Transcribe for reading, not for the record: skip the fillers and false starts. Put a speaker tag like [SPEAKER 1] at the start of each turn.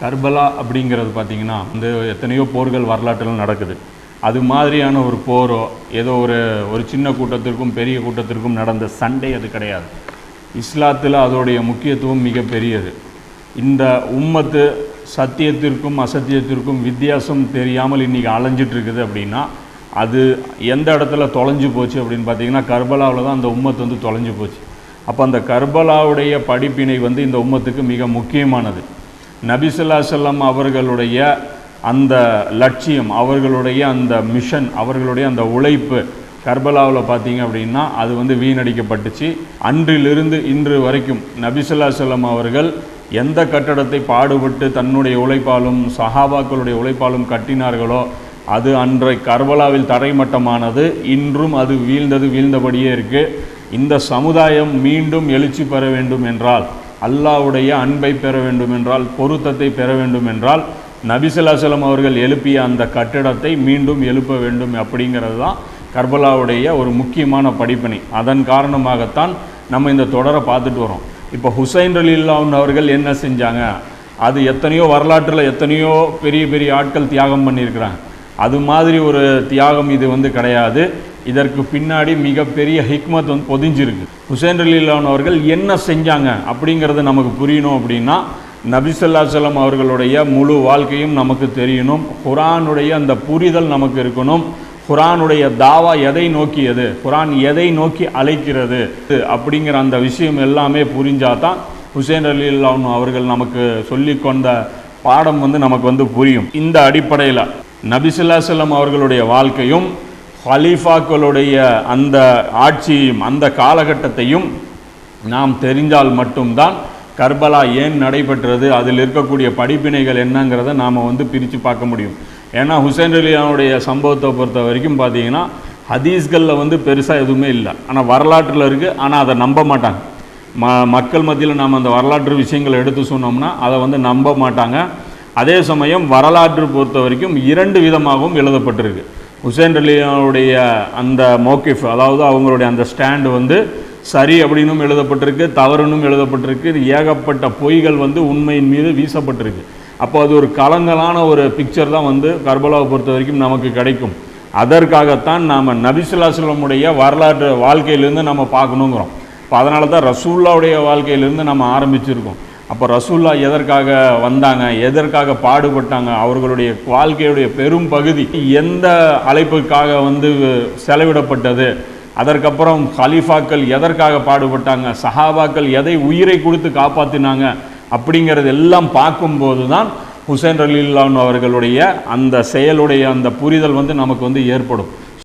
[SPEAKER 1] Karbala அப்படிங்கிறது பார்த்திங்கன்னா வந்து எத்தனையோ போர்கள் வரலாற்றில் நடக்குது. அது மாதிரியான ஒரு போரோ ஏதோ ஒரு சின்ன கூட்டத்திற்கும் பெரிய கூட்டத்திற்கும் நடந்த சண்டை அது கிடையாது. இஸ்லாத்தில் அதோடைய முக்கியத்துவம் மிகப்பெரியது. இந்த உம்மத்து சத்தியத்திற்கும் அசத்தியத்திற்கும் வித்தியாசம் தெரியாமல் இன்றைக்கி அலைஞ்சிட்ருக்குது அப்படின்னா அது எந்த இடத்துல தொலைஞ்சு போச்சு அப்படின்னு பார்த்திங்கன்னா கர்பலாவில் தான் அந்த உம்மத்து வந்து தொலைஞ்சு போச்சு. அப்போ அந்த கர்பலாவுடைய படிப்பினை வந்து இந்த உம்மத்துக்கு மிக முக்கியமானது. நபி ஸல்லல்லாஹு அலைஹி வஸல்லம் அவர்களுடைய அந்த லட்சியம், அவர்களுடைய அந்த மிஷன், அவர்களுடைய அந்த உழைப்பு கர்பலாவில் பார்த்தீங்க அப்படின்னா அது வந்து வீணடிக்கப்பட்டுச்சு. அன்றிலிருந்து இன்று வரைக்கும் நபி ஸல்லல்லாஹு அலைஹி வஸல்லம் அவர்கள் எந்த கட்டடத்தை பாடுபட்டு தன்னுடைய உழைப்பாலும் சஹாபாக்களுடைய உழைப்பாலும் கட்டினார்களோ அது அன்றை கர்பலாவில் தரைமட்டமானது. இன்றும் அது வீழ்ந்தபடியே இருக்குது. இந்த சமுதாயம் மீண்டும் எழுச்சி பெற வேண்டும் என்றால், அல்லாஹ்வுடைய அன்பை பெற வேண்டும் என்றால், பொருத்தத்தை பெற வேண்டும் என்றால் நபி ஸல்லல்லாஹு அலைஹி வஸல்லம் அவர்கள் எழுப்பிய அந்த கட்டிடத்தை மீண்டும் எழுப்ப வேண்டும். அப்படிங்கிறது தான் கர்பலாவுடைய ஒரு முக்கியமான படிப்பினை. அதன் காரணமாகத்தான் நம்ம இந்த தொடரை பார்த்துட்டு வரோம். இப்போ ஹுசைன் ரலியல்லாஹு அன்ஹு அவர்கள் என்ன செஞ்சாங்க, அது எத்தனையோ வரலாற்றில் எத்தனையோ பெரிய பெரிய ஆட்கள் தியாகம் பண்ணியிருக்கிறாங்க. அது மாதிரி ஒரு தியாகம் இது வந்து கிடையாது. இதற்கு பின்னாடி மிகப்பெரிய ஹிக்மத் வந்து பொதிஞ்சிருக்கு. ஹுசைன் ரலியல்லாஹு அன்ஹு அவர்கள் என்ன செஞ்சாங்க அப்படிங்கிறது நமக்கு புரியணும் அப்படின்னா நபி ஸல்லல்லாஹு அலைஹி வஸல்லம் அவர்களுடைய முழு வாழ்க்கையும் நமக்கு தெரியணும். குர்ஆனுடைய அந்த புரிதல் நமக்கு இருக்கணும். குர்ஆனுடைய தாவா எதை நோக்கியது, குர்ஆன் எதை நோக்கி அழைக்கிறது அப்படிங்கிற அந்த விஷயம் எல்லாமே புரிஞ்சாதான் ஹுசைன் ரலியல்லாஹு அன்ஹு அவர்கள் நமக்கு சொல்லிக்கொண்ட பாடம் வந்து நமக்கு வந்து புரியும். இந்த அடிப்படையில் நபி ஸல்லல்லாஹு அலைஹி வஸல்லம் அவர்களுடைய வாழ்க்கையும் ஹலீஃபாக்களுடைய அந்த ஆட்சியையும் அந்த காலகட்டத்தையும் நாம் தெரிஞ்சால் மட்டும்தான் கர்பலா ஏன் நடைபெற்றது, அதில் இருக்கக்கூடிய படிப்பினைகள் என்னங்கிறத நாம் வந்து பிரித்து பார்க்க முடியும். ஏன்னா ஹுசைன் ரலியல்லாஹுடைய சம்பவத்தை பொறுத்த வரைக்கும் பார்த்தீங்கன்னா ஹதீஸ்களில் வந்து பெருசாக எதுவுமே இல்லை, ஆனால் வரலாற்றில் இருக்குது. ஆனால் அதை நம்ப மாட்டாங்க. மக்கள் மத்தியில் நாம் அந்த வரலாற்று விஷயங்களை எடுத்து சொன்னோம்னா அதை வந்து நம்ப மாட்டாங்க. அதே சமயம் வரலாற்று பொறுத்த வரைக்கும் இரண்டு விதமாகவும் எழுதப்பட்டிருக்கு. ஹுசைன் ரலியல்லாஹுடைய அந்த மௌகிஃப், அதாவது அவங்களுடைய அந்த ஸ்டாண்டு வந்து சரி அப்படின்னும் எழுதப்பட்டிருக்கு, தவறுனும் எழுதப்பட்டிருக்கு. ஏகப்பட்ட பொய்கள் வந்து உண்மையின் மீது வீசப்பட்டிருக்கு. அப்போ அது ஒரு கலங்கலான ஒரு பிக்சர் தான் வந்து கர்பலாவை பொறுத்த வரைக்கும் நமக்கு கிடைக்கும். அதற்காகத்தான் நாம் நபி ஸல்லல்லாஹு அலைஹி வஸல்லம் வரலாற்று வாழ்க்கையிலேருந்து நம்ம பார்க்கணுங்கிறோம். இப்போ அதனால தான் ரசூலுல்லாவுடைய வாழ்க்கையிலேருந்து நம்ம ஆரம்பிச்சிருக்கோம். அப்போ ரசூல்லா எதற்காக வந்தாங்க, எதற்காக பாடுபட்டாங்க, அவர்களுடைய வாழ்க்கையுடைய பெரும் பகுதி எந்த அழைப்புக்காக வந்து செலவிடப்பட்டது, அதற்கப்புறம் கலீஃபாக்கள் எதற்காக பாடுபட்டாங்க, சஹாபாக்கள் எதை உயிரை கொடுத்து காப்பாற்றினாங்க அப்படிங்கிறது எல்லாம் பார்க்கும்போது தான் ஹுசைன் ரலியல்லாஹு அன்ஹு அவர்களுடைய அந்த செயலுடைய அந்த புரிதல் வந்து நமக்கு வந்து ஏற்படும்.